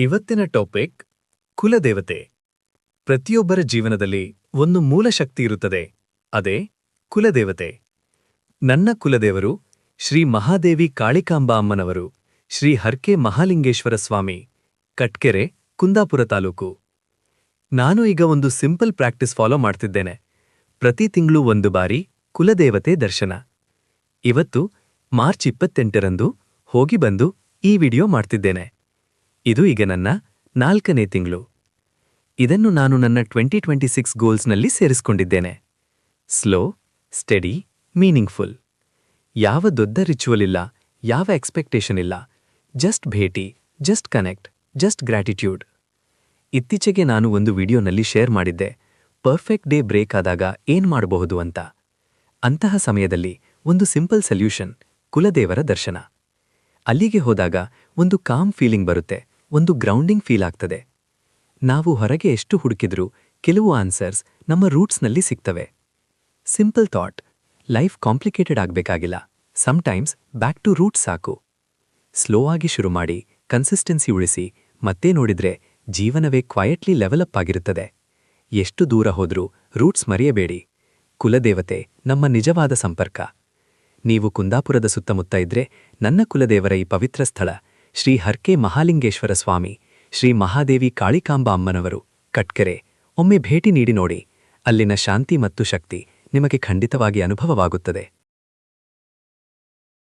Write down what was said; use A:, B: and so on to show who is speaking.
A: ಇವತ್ತಿನ ಟಾಪಿಕ್ ಕುಲದೇವತೆ. ಪ್ರತಿಯೊಬ್ಬರ ಜೀವನದಲ್ಲಿ ಒಂದು ಮೂಲ ಶಕ್ತಿ ಇರುತ್ತದೆ, ಅದೇ ಕುಲದೇವತೆ. ನನ್ನ ಕುಲದೇವರು ಶ್ರೀ ಮಹಾದೇವಿ ಕಾಳಿಕಾಂಬಾ ಅಮ್ಮನವರು, ಶ್ರೀ ಹರ್ಕೆ ಮಹಾಲಿಂಗೇಶ್ವರ ಸ್ವಾಮಿ, ಕಟ್ಕೆರೆ, ಕುಂದಾಪುರ ತಾಲೂಕು. ನಾನು ಈಗ ಒಂದು ಸಿಂಪಲ್ ಪ್ರಾಕ್ಟೀಸ್ ಫಾಲೋ ಮಾಡ್ತಿದ್ದೇನೆ. ಪ್ರತಿ ತಿಂಗಳು ಒಂದು ಬಾರಿ ಕುಲದೇವತೆ ದರ್ಶನ. ಇವತ್ತು ಮಾರ್ಚ್ 28ರಂದು ಹೋಗಿ ಬಂದು ಈ ವಿಡಿಯೋ ಮಾಡ್ತಿದ್ದೇನೆ. ಇದು ಈಗ ನನ್ನ 4ನೇ ತಿಂಗಳು. ಇದನ್ನು ನಾನು ನನ್ನ 2026 ಗೋಲ್ಸ್ನಲ್ಲಿ ಸೇರಿಸಿಕೊಂಡಿದ್ದೇನೆ. Slow, steady, meaningful. ಯಾವ ದೊಡ್ಡ ರಿಚುವಲ್ ಇಲ್ಲ, ಯಾವ ಎಕ್ಸ್ಪೆಕ್ಟೇಷನ್ ಇಲ್ಲ. ಜಸ್ಟ್ ಭೇಟಿ, ಜಸ್ಟ್ ಕನೆಕ್ಟ್, ಜಸ್ಟ್ ಗ್ರ್ಯಾಟಿಟ್ಯೂಡ್. ಇತ್ತೀಚೆಗೆ ನಾನು ಒಂದು ವಿಡಿಯೋನಲ್ಲಿ ಶೇರ್ ಮಾಡಿದ್ದೆ, ಪರ್ಫೆಕ್ಟ್ ಡೇ ಬ್ರೇಕ್ ಆದಾಗ ಏನ್ ಮಾಡಬಹುದು ಅಂತ. ಅಂತಹ ಸಮಯದಲ್ಲಿ ಒಂದು ಸಿಂಪಲ್ ಸೊಲ್ಯೂಷನ್, ಕುಲದೇವರ ದರ್ಶನ. ಅಲ್ಲಿಗೆ ಹೋದಾಗ ಒಂದು ಕಾಮ್ ಫೀಲಿಂಗ್ ಬರುತ್ತೆ, ಒಂದು ಗ್ರೌಂಡಿಂಗ್ ಫೀಲ್ ಆಗ್ತದೆ. ನಾವು ಹೊರಗೆ ಎಷ್ಟು ಹುಡುಕಿದ್ರೂ ಕೆಲವು ಆನ್ಸರ್ಸ್ ನಮ್ಮ ರೂಟ್ಸ್ನಲ್ಲಿ ಸಿಗ್ತವೆ. ಸಿಂಪಲ್ ಥಾಟ್, ಲೈಫ್ ಕಾಂಪ್ಲಿಕೇಟೆಡ್ ಆಗಬೇಕಾಗಿಲ್ಲ. ಸಮ್ಟೈಮ್ಸ್ ಬ್ಯಾಕ್ ಟು ರೂಟ್ಸ್ ಸಾಕು. ಸ್ಲೋ ಆಗಿ ಶುರು ಮಾಡಿ, ಕನ್ಸಿಸ್ಟೆನ್ಸಿ ಉಳಿಸಿ, ಮತ್ತೆ ನೋಡಿದ್ರೆ ಜೀವನವೇ ಕ್ವಯಟ್ಲಿ ಲೆವೆಲಪ್ ಆಗಿರುತ್ತದೆ. ಎಷ್ಟು ದೂರ ಹೋದ್ರೂ ರೂಟ್ಸ್ ಮರೆಯಬೇಡಿ. ಕುಲದೇವತೆ ನಮ್ಮ ನಿಜವಾದ ಸಂಪರ್ಕ. ನೀವು ಕುಂದಾಪುರದ ಸುತ್ತಮುತ್ತ ಇದ್ರೆ ನನ್ನ ಕುಲದೇವರ ಈ ಪವಿತ್ರ ಸ್ಥಳ ಶ್ರೀ ಹರ್ಕೆ ಮಹಾಲಿಂಗೇಶ್ವರ ಸ್ವಾಮಿ, ಶ್ರೀ ಮಹಾದೇವಿ ಕಾಳಿಕಾಂಬಾ ಅಮ್ಮನವರು, ಕಟ್ಕೆರೆ. ಒಮ್ಮೆ ಭೇಟಿ ನೀಡಿ ನೋಡಿ. ಅಲ್ಲಿನ ಶಾಂತಿ ಮತ್ತು ಶಕ್ತಿ ನಿಮಗೆ ಖಂಡಿತವಾಗಿ ಅನುಭವವಾಗುತ್ತದೆ.